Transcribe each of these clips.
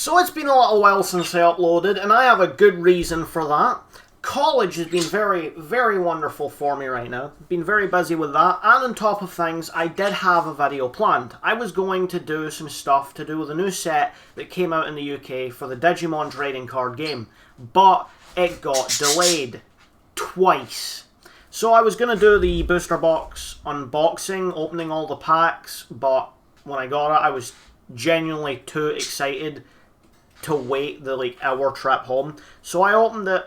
So it's been a little while since I uploaded, and I have a good reason for that. College has been very, very wonderful for me right now. Been very busy with that, and on top of things, I did have a video planned. I was going to do some stuff to do with a new set that came out in the UK for the Digimon trading card game, but it got delayed twice. So I was going to do the booster box unboxing, opening all the packs, but when I got it, I was genuinely too excited to wait the hour trip home. So I opened it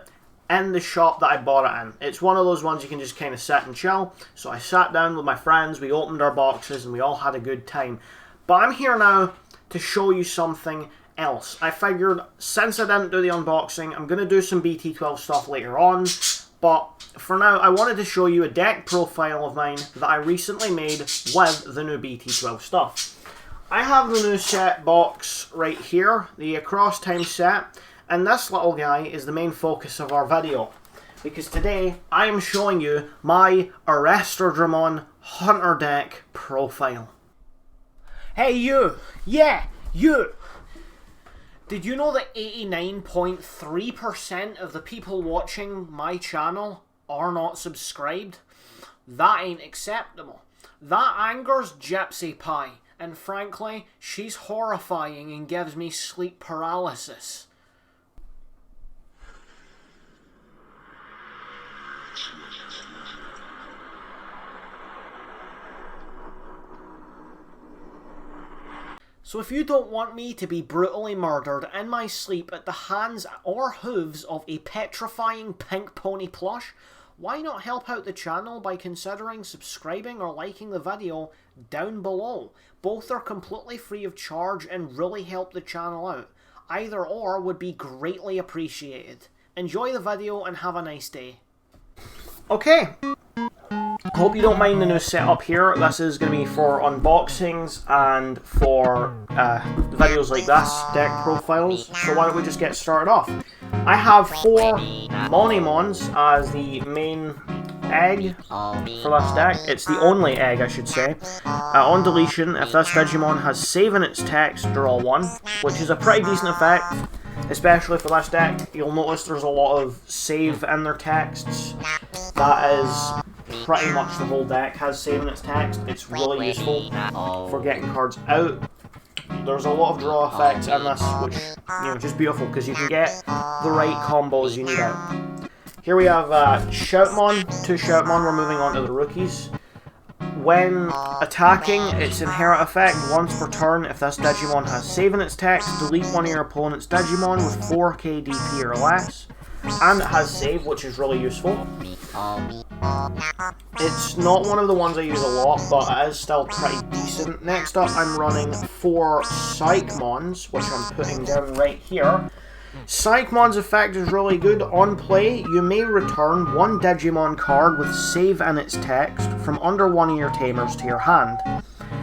in the shop that I bought it in. It's one of those ones you can just kind of sit and chill. So I sat down with my friends, we opened our boxes, and we all had a good time. But I'm here now to show you something else. I figured, since I didn't do the unboxing, I'm going to do some Bt12 stuff later on. But for now, I wanted to show you a deck profile of mine that I recently made with the new Bt12 stuff. I have the new set box right here, the Across Time set, and this little guy is the main focus of our video, because today I am showing you my Arresterdramon Hunter deck profile. Hey you! Yeah, you! Did you know that 89.3% of the people watching my channel are not subscribed? That ain't acceptable. That angers Gypsy Pie. And frankly, she's horrifying and gives me sleep paralysis. So if you don't want me to be brutally murdered in my sleep at the hands or hooves of a petrifying pink pony plush, why not help out the channel by considering subscribing or liking the video down below? Both are completely free of charge and really help the channel out. Either or would be greatly appreciated. Enjoy the video and have a nice day. Okay. Hope you don't mind the new setup here. This is going to be for unboxings and for videos like this, deck profiles. So why don't we just get started off? I have 4 Monimons as the main egg for this deck. It's the only egg, I should say. On deletion, if this Digimon has save in its text, draw 1, which is a pretty decent effect, especially for this deck. You'll notice there's a lot of save in their texts. That is pretty much the whole deck has save in its text. It's really useful for getting cards out. There's a lot of draw effects in this, which, just beautiful, because you can get the right combos you need out. Here we have Shoutmon, 2 Shoutmon. We're moving on to the rookies. When attacking, its inherit effect, once per turn, if this Digimon has save in its text, delete one of your opponent's Digimon with 4k DP or less. And it has save, which is really useful. It's not one of the ones I use a lot, but it is still pretty decent. Next up, I'm running 4 Psychmons, which I'm putting down right here. Psychmon's effect is really good. On play, you may return 1 Digimon card with save in its text from under one of your tamers to your hand.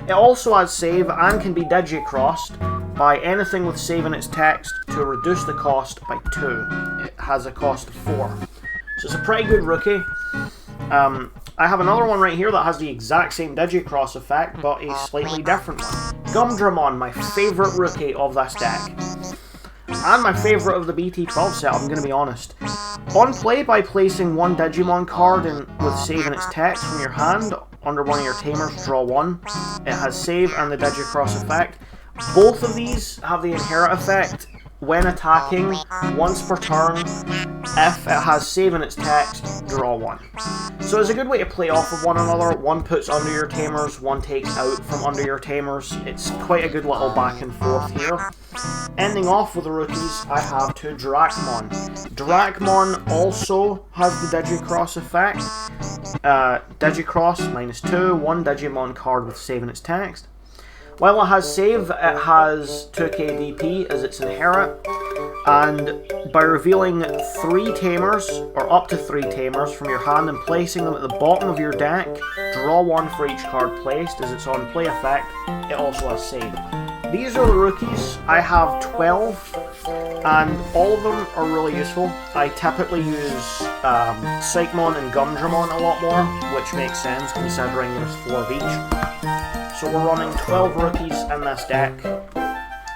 It also has save and can be digicrossed by anything with save in its text to reduce the cost by 2. It has a cost of 4. So it's a pretty good rookie. I have another one right here that has the exact same digicross effect, but a slightly different one. Gumdramon, my favourite rookie of this deck. And my favourite of the Bt12 set, I'm going to be honest. On play, by placing 1 Digimon card with save in its text from your hand under one of your tamers, draw 1. It has save and the digicross effect. Both of these have the inherit effect when attacking once per turn. If it has save in its text, draw 1. So it's a good way to play off of one another. One puts under your tamers, one takes out from under your tamers. It's quite a good little back and forth here. Ending off with the rookies, I have 2 Dracmon. Dracmon also has the Digicross effect. Digicross, -2, 1 Digimon card with save in its text. While it has save, it has 2k DP as its inherit, and by revealing 3 tamers, or up to 3 tamers from your hand and placing them at the bottom of your deck, draw 1 for each card placed as its on play effect. It also has save. These are the rookies. I have 12, and all of them are really useful. I typically use Psychmon and Gumdramon a lot more, which makes sense considering there's 4 of each. So we're running 12 rookies in this deck.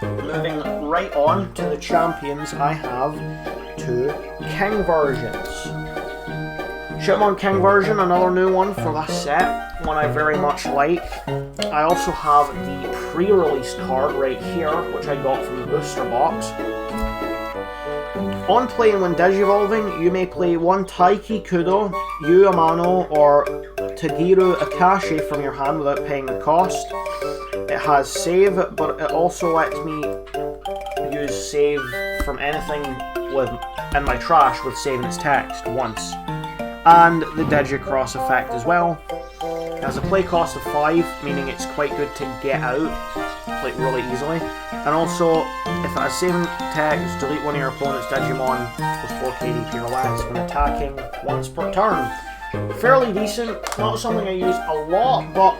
Moving right on to the champions, I have 2 king versions. Shipmon King version, another new one for this set, one I very much like. I also have the pre-release card right here, which I got from the booster box. On play and when digivolving, you may play 1 Taiki Kudo, Yu Amano, or Tagiru Akashi from your hand without paying the cost. It has save, but it also lets me use save from anything in my trash with saving its text once. And the Digicross effect as well. It has a play cost of 5, meaning it's quite good to get out, like really easily. And also, if it has saving text, delete one of your opponent's Digimon with 4 KD per less when attacking once per turn. Fairly decent, not something I use a lot, but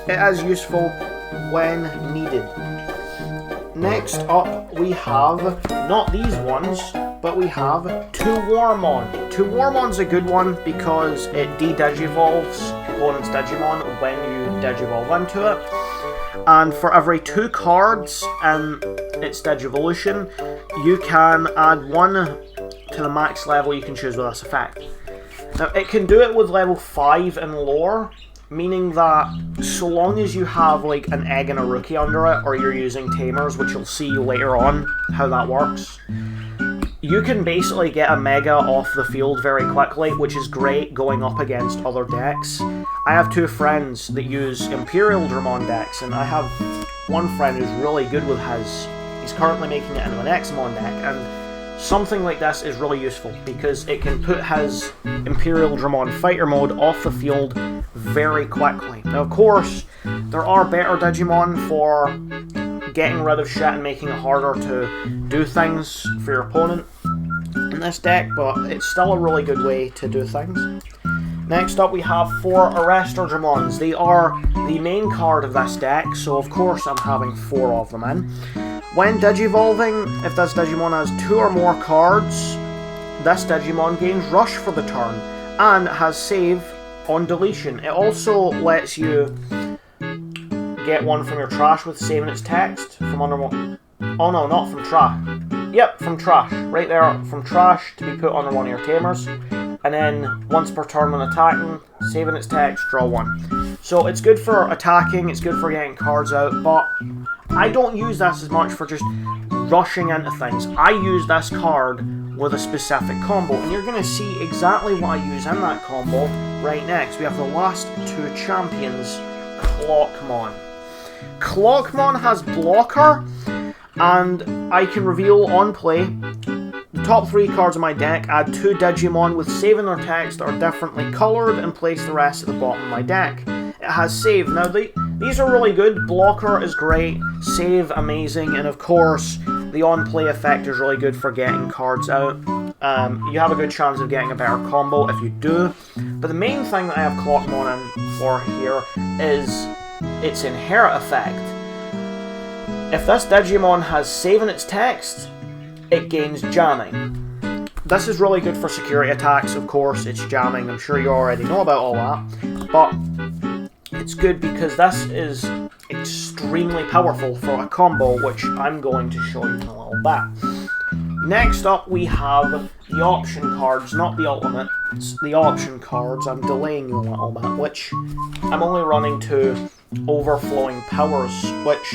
it is useful when needed. Next up, we have, not these ones, but we have 2 Warmon. 2 Warmon's a good one because it de-digivolves opponent's Digimon when you digivolve into it. And for every 2 cards in its Digivolution, you can add 1 to the max level you can choose with this effect. Now, it can do it with level 5 and lower, meaning that so long as you have like an egg and a rookie under it, or you're using tamers, which you'll see later on how that works, you can basically get a mega off the field very quickly, which is great going up against other decks. I have 2 friends that use Imperial Dramon decks, and I have one friend who's really good with his. He's currently making it into an Xmon deck, and something like this is really useful because it can put his Imperial Dramon Fighter mode off the field very quickly. Now, of course, there are better Digimon for getting rid of shit and making it harder to do things for your opponent in this deck, but it's still a really good way to do things. Next up, we have 4 Arrestor Dramons. They are the main card of this deck, so of course I'm having 4 of them in. When digivolving, if this Digimon has 2 or more cards, this Digimon gains Rush for the turn, and has save on deletion. It also lets you get 1 from your trash with saving its text from under one. Oh no, not from trash. Yep, from trash. Right there, from trash to be put under one of your tamers. And then once per turn when attacking, saving its text, draw 1. So it's good for attacking, it's good for getting cards out, but I don't use this as much for just rushing into things. I use this card with a specific combo, and you're going to see exactly what I use in that combo right next. We have the last 2 champions, Clockmon. Clockmon has blocker, and I can reveal on play the top 3 cards of my deck, add 2 Digimon with saving their text that are differently coloured, and place the rest at the bottom of my deck. It has save. Now, these are really good. Blocker is great, save amazing, and of course, the on-play effect is really good for getting cards out. You have a good chance of getting a better combo if you do. But the main thing that I have Clockmon in for here is its inherit effect. If this Digimon has saving its text, it gains jamming. This is really good for security attacks, of course, it's jamming, I'm sure you already know about all that, but it's good because this is extremely powerful for a combo, which I'm going to show you in a little bit. Next up, we have the option cards, not the ultimate, it's the option cards. I'm delaying you a little bit, which I'm only running 2 overflowing powers, which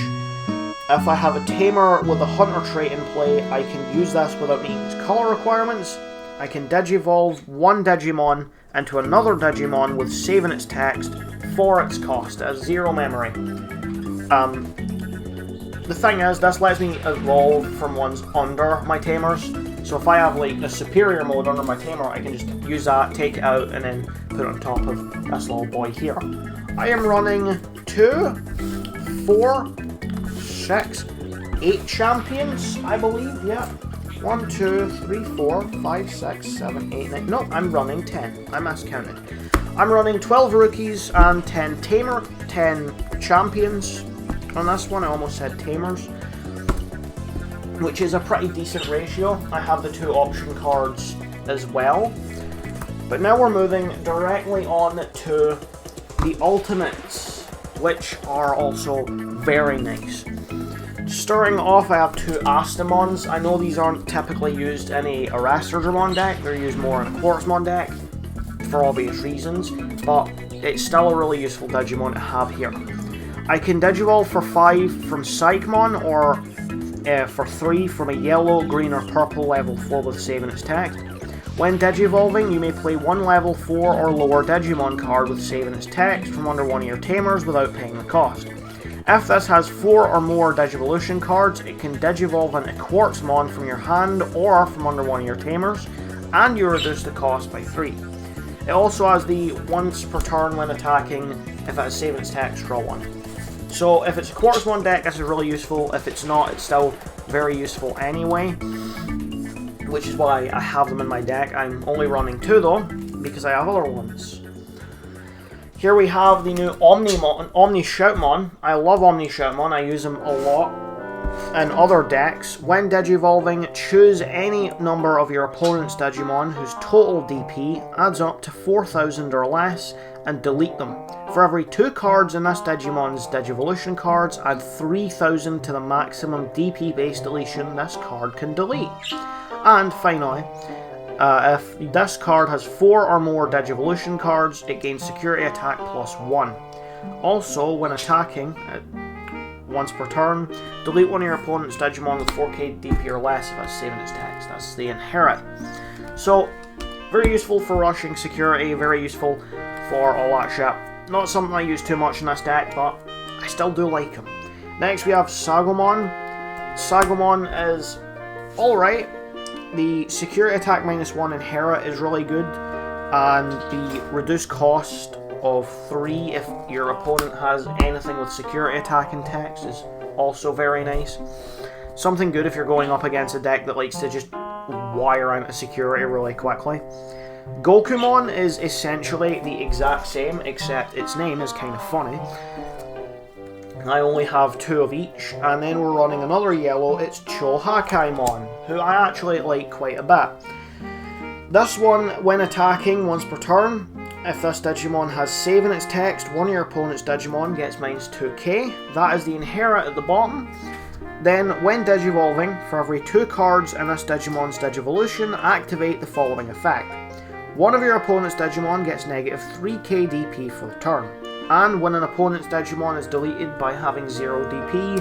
if I have a tamer with a hunter trait in play, I can use this without meeting its color requirements. I can digivolve 1 Digimon into another Digimon with saving its text for its cost. It has 0 memory. The thing is, this lets me evolve from ones under my tamers. So if I have like a superior mode under my tamer, I can just use that, take it out, and then put it on top of this little boy here. I am running 2, 4, 6, 8 champions, I believe, yeah. 1, 2, 3, 4, 5, 6, 7, 8, 9. No, I'm running 10. I miscounted. I'm running 12 rookies and 10 champions. On this one, I almost said tamers, which is a pretty decent ratio. I have the 2 option cards as well. But now we're moving directly on to the ultimates, which are also very nice. Starting off, I have two Astamons. I know these aren't typically used in a Arresterdramon deck, they're used more in a Quartzmon deck, for obvious reasons, but it's still a really useful Digimon to have here. I can Digivolve for 5 from Psychmon, or for 3 from a yellow, green, or purple level 4 with saving its text. When Digivolving, you may play one level 4 or lower Digimon card with saving its text from under one of your tamers without paying the cost. If this has 4 or more Digivolution cards, it can Digivolve into Quartzmon from your hand or from under one of your tamers, and you reduce the cost by 3. It also has the once per turn when attacking, if it has saving its text, draw 1. So if it's a Quartzmon deck, this is really useful. If it's not, it's still very useful anyway, which is why I have them in my deck. I'm only running 2 though, because I have other ones. Here we have the new Omni Shoutmon. I love Omni Shoutmon, I use them a lot in other decks. When Digivolving, choose any number of your opponent's Digimon whose total DP adds up to 4,000 or less, and delete them. For every 2 cards in this Digimon's Digivolution cards, add 3,000 to the maximum DP based deletion this card can delete. And finally, if this card has 4 or more Digivolution cards, it gains security attack plus 1. Also, when attacking, once per turn, delete one of your opponent's Digimon with 4k DP or less if it's saving its text. That's the Inherit. So, very useful for rushing security, very useful for all that shit. Not something I use too much in this deck, but I still do like him. Next we have Sagomon. Sagomon is alright. The security attack -1 Inherit is really good, and the reduced cost of 3 if your opponent has anything with security attack in text is also very nice. Something good if you're going up against a deck that likes to just wire into security really quickly. Gokumon is essentially the exact same, except its name is kind of funny. I only have 2 of each, and then we're running another yellow. It's Chohakaimon, who I actually like quite a bit. This one, when attacking once per turn, if this Digimon has saving its text, one of your opponent's Digimon gets -2k. That is the Inherit at the bottom. Then, when Digivolving, for every 2 cards in this Digimon's Digivolution, activate the following effect. One of your opponent's Digimon gets -3k DP for the turn. And when an opponent's Digimon is deleted by having 0 DP,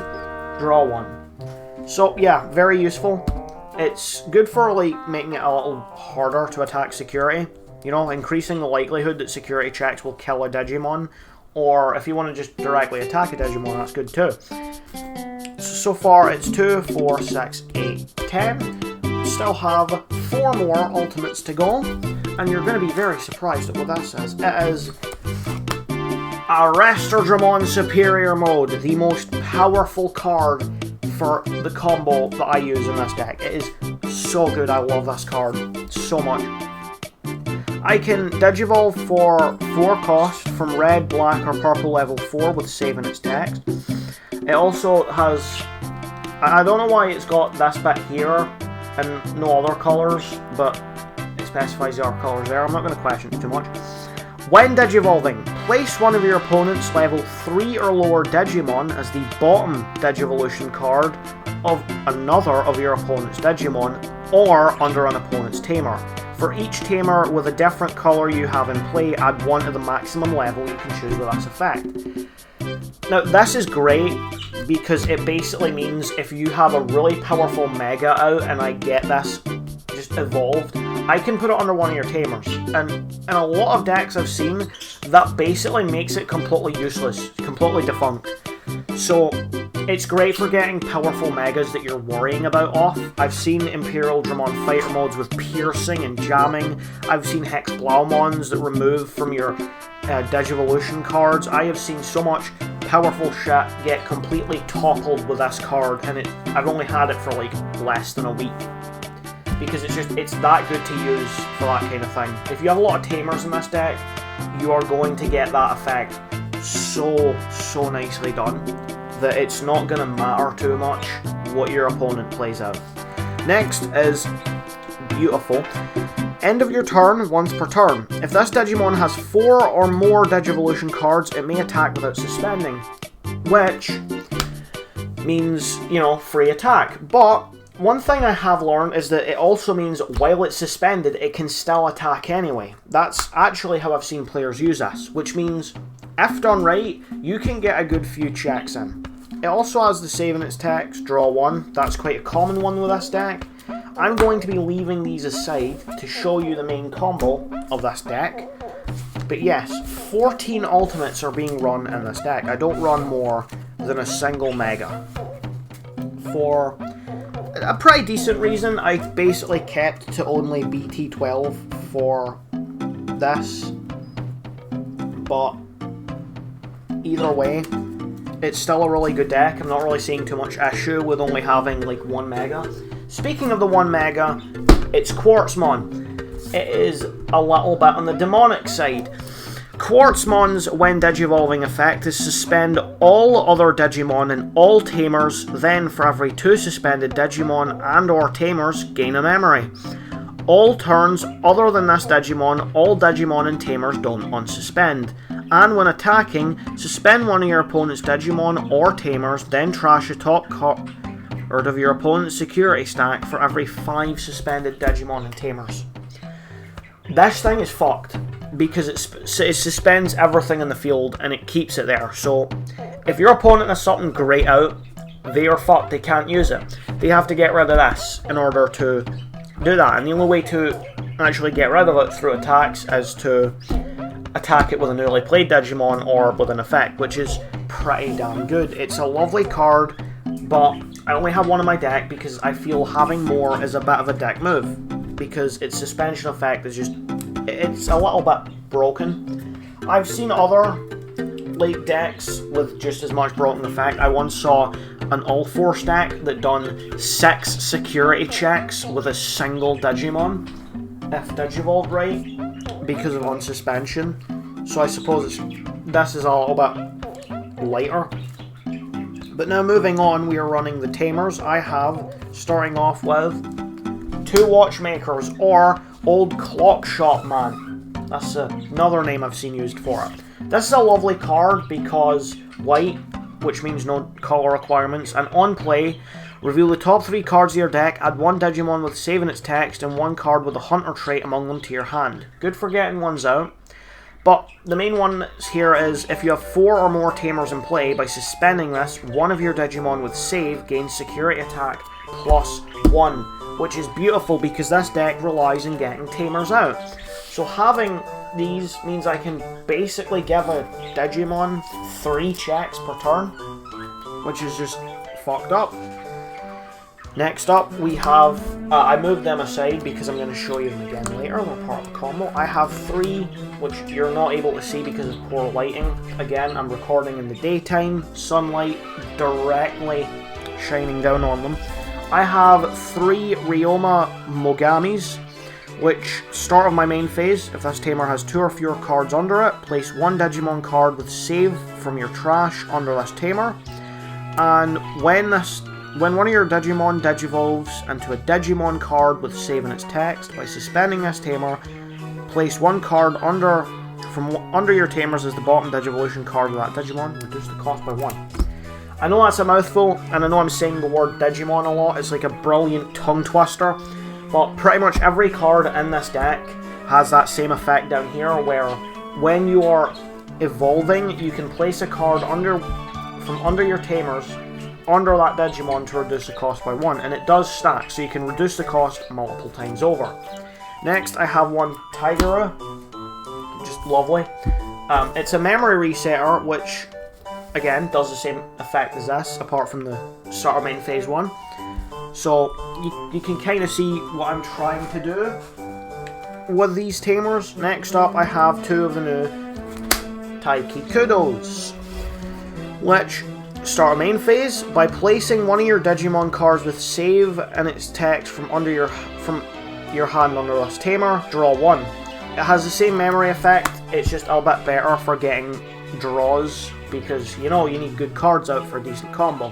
draw 1. So yeah, very useful. It's good for like making it a little harder to attack security. You know, increasing the likelihood that security checks will kill a Digimon. Or if you want to just directly attack a Digimon, that's good too. So far it's 2, 4, 6, 8, 10. Still have 4 more ultimates to go. And you're going to be very surprised at what this is. It is Arresterdramon Superior Mode, the most powerful card for the combo that I use in this deck. It is so good, I love this card so much. I can Digivolve for 4 cost from red, black, or purple level 4 with saving its text. It also has, I don't know why it's got this bit here and no other colours, but it specifies the other colours there. I'm not going to question it too much. When Digivolving, place one of your opponent's level 3 or lower Digimon as the bottom Digivolution card of another of your opponent's Digimon, or under an opponent's tamer. For each tamer with a different colour you have in play, add 1 to the maximum level you can choose with this effect. Now, this is great because it basically means if you have a really powerful Mega out and I get this just evolved, I can put it under one of your tamers. And in a lot of decks I've seen, that basically makes it completely useless, completely defunct. So it's great for getting powerful Megas that you're worrying about off. I've seen Imperial Dramon fighter modes with piercing and jamming. I've seen Hex Blaumons that remove from your Digivolution cards. I have seen so much powerful shit get completely toppled with this card, and I've only had it for like less than a week. Because it's that good to use for that kind of thing. If you have a lot of tamers in this deck, you are going to get that effect so nicely done that it's not going to matter too much what your opponent plays out. Next is beautiful. End of your turn, once per turn. If this Digimon has 4 or more Digivolution cards, it may attack without suspending, which means, you know, free attack. But one thing I have learned is that it also means while it's suspended, it can still attack anyway. That's actually how I've seen players use this, which means if done right, you can get a good few checks in. It also has the save in its text, draw 1. That's quite a common one with this deck. I'm going to be leaving these aside to show you the main combo of this deck. But yes, 14 ultimates are being run in this deck. I don't run more than a single mega. For a pretty decent reason, I basically kept to only Bt12 for this. But either way, it's still a really good deck. I'm not really seeing too much issue with only having like 1 mega. Speaking of the 1 mega, it's Quartzmon. It is a little bit on the demonic side. Quartzmon's when Digivolving effect is suspend all other Digimon and all Tamers, then for every 2 suspended Digimon and or Tamers gain a memory. All turns other than this Digimon, all Digimon and Tamers don't unsuspend. And when attacking, suspend one of your opponent's Digimon or Tamers, then trash a top card of your opponent's security stack for every 5 suspended Digimon and Tamers. This thing is fucked, because it suspends everything in the field and it keeps it there. So if your opponent has something great out, they are fucked, they can't use it. They have to get rid of this in order to do that, and the only way to actually get rid of it through attacks is to attack it with a newly played Digimon or with an effect, which is pretty damn good. It's a lovely card, but I only have one in my deck because I feel having more is a bit of a dick move, because its suspension effect is just, it's a little bit broken. I've seen other like decks with just as much broken effect. I once saw an all-force deck that done 6 security checks with a single Digimon, if Digivolved right, because of unsuspension. So I suppose this is a little bit lighter. But now moving on, we are running the Tamers. I have, starting off with, 2 Watchmakers, or Old Clock Shop Man. That's another name I've seen used for it. This is a lovely card because white, which means no color requirements, and on play, reveal the top 3 cards of your deck, add 1 Digimon with save in its text, and 1 card with a Hunter trait among them to your hand. Good for getting ones out. But the main one here is, if you have 4 or more Tamers in play, by suspending this, one of your Digimon with save gains security attack +1, which is beautiful because this deck relies on getting Tamers out. So having these means I can basically give a Digimon 3 checks per turn, which is just fucked up. Next up, we have, I moved them aside because I'm going to show you them again later, they're part of the combo. I have 3, which you're not able to see because of poor lighting. Again, I'm recording in the daytime, sunlight directly shining down on them. I have 3 Ryoma Mogamis, which, start of my main phase, if this Tamer has 2 or fewer cards under it, place 1 Digimon card with save from your trash under this Tamer, and when one of your Digimon digivolves into a Digimon card with save in its text, by suspending this Tamer, place 1 card from under your Tamers as the bottom Digivolution card of that Digimon, reduce the cost by 1. I know that's a mouthful, and I know I'm saying the word Digimon a lot, it's like a brilliant tongue twister, but pretty much every card in this deck has that same effect down here, where when you are evolving, you can place a card from under your Tamers under that Digimon to reduce the cost by 1, and it does stack, so you can reduce the cost multiple times over. Next, I have 1 Tigeru, just lovely. It's a memory resetter, which, again, does the same effect as this, apart from the start of main phase 1. So, you can kind of see what I'm trying to do with these Tamers. Next up, I have 2 of the new Taiki Kudos, which start a main phase by placing 1 of your Digimon cards with save and its text from your hand under this Tamer, draw 1. It has the same memory effect, it's just a bit better for getting draws, because you know you need good cards out for a decent combo.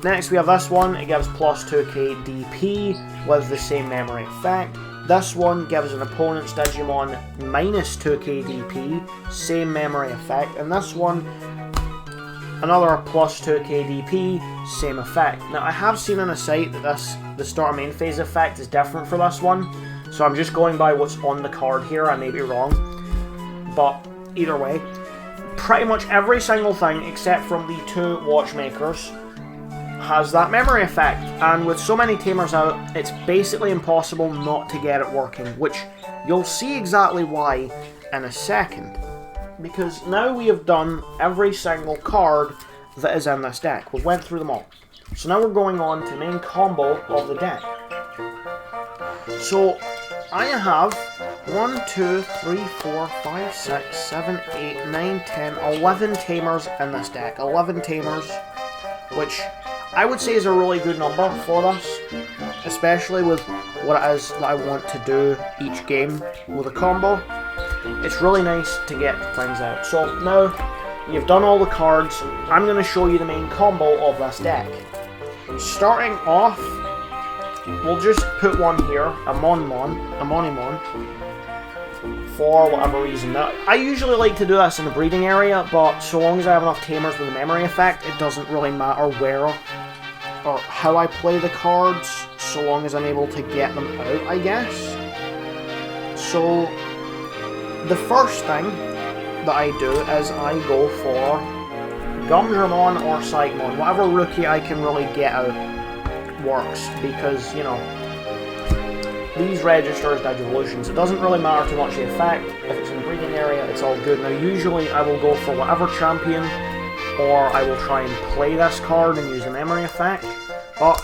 Next we have this one, it gives +2k DP with the same memory effect. This one gives an opponent's Digimon -2k DP, same memory effect, and this one Another +2 KDP, same effect. Now I have seen on a site that the start main phase effect is different for this one, so I'm just going by what's on the card here. I may be wrong, but either way, pretty much every single thing except from the 2 watchmakers has that memory effect, and with so many tamers out, it's basically impossible not to get it working, which you'll see exactly why in a second. Because now we have done every single card that is in this deck. We went through them all. So now we're going on to the main combo of the deck. So I have 1, 2, 3, 4, 5, 6, 7, 8, 9, 10, 11 tamers in this deck. 11 tamers, which I would say is a really good number for this, especially with what it is that I want to do each game with a combo. It's really nice to get things out. So now you've done all the cards, I'm going to show you the main combo of this deck. Starting off, we'll just put one here, a Monimon, for whatever reason. Now, I usually like to do this in the breeding area, but so long as I have enough tamers with a memory effect, it doesn't really matter where or how I play the cards, so long as I'm able to get them out, I guess. So the first thing that I do is I go for Gumdramon or Psychmon. Whatever rookie I can really get out works, because, you know, these registers Digivolutions. It doesn't really matter too much the effect. If it's in the breeding area, it's all good. Now, usually I will go for whatever champion, or I will try and play this card and use the memory effect. But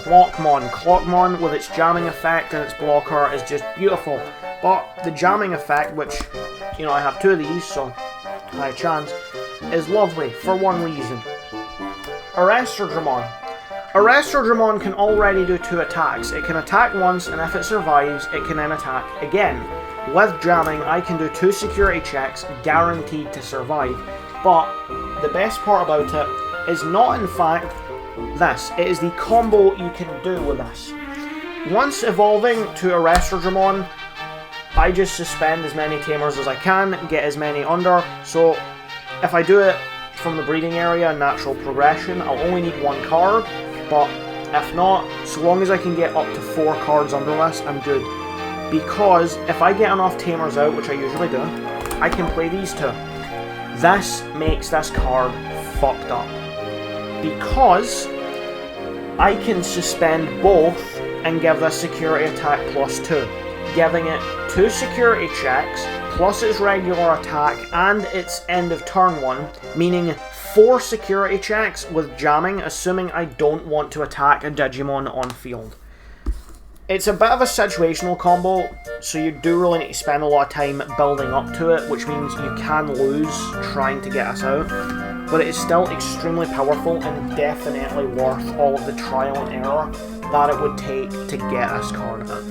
Clockmon with its jamming effect and its blocker is just beautiful. But the jamming effect, which, you know, I have 2 of these, so high chance, is lovely for one reason. Arrestordramon. Arrestordramon can already do 2 attacks. It can attack once, and if it survives, it can then attack again. With jamming, I can do 2 security checks, guaranteed to survive. But the best part about it is not, in fact, this. It is the combo you can do with this. Once evolving to Arrestordramon, I just suspend as many tamers as I can, get as many under. So if I do it from the breeding area, natural progression, I'll only need 1 card. But if not, so long as I can get up to 4 cards under this, I'm good. Because if I get enough tamers out, which I usually do, I can play these 2. This makes this card fucked up. Because I can suspend both and give this security attack +2, giving it 2 security checks, plus its regular attack and its end of turn 1, meaning 4 security checks with jamming, assuming I don't want to attack a Digimon on field. It's a bit of a situational combo, so you do really need to spend a lot of time building up to it, which means you can lose trying to get us out, but it is still extremely powerful and definitely worth all of the trial and error that it would take to get this card out.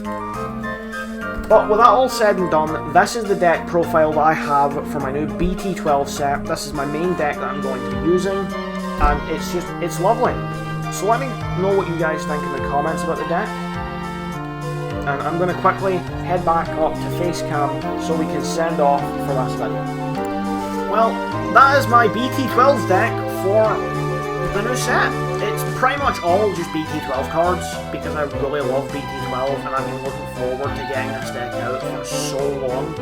But with that all said and done, this is the deck profile that I have for my new Bt12 set. This is my main deck that I'm going to be using, and it's lovely. So let me know what you guys think in the comments about the deck. And I'm going to quickly head back up to Facecam so we can send off for this video. Well, that is my Bt12 deck for the new set. It's pretty much all just Bt12 cards, because I really love Bt12 and I've been looking forward to getting this deck out for so long.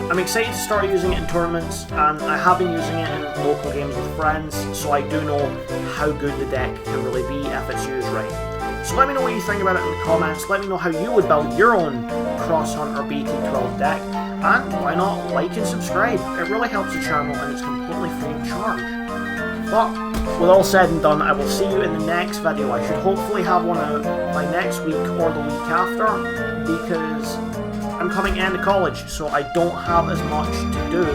I'm excited to start using it in tournaments, and I have been using it in local games with friends, so I do know how good the deck can really be if it's used right. So let me know what you think about it in the comments. Let me know how you would build your own Cross Hunter Bt12 deck. And why not like and subscribe? It really helps the channel and it's completely free of charge. But with all said and done, I will see you in the next video. I should hopefully have one out by next week or the week after, because I'm coming into college, so I don't have as much to do,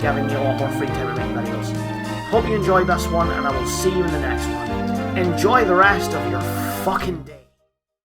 giving me a lot more free time to make videos. Hope you enjoyed this one, and I will see you in the next one. Enjoy the rest of your fucking day.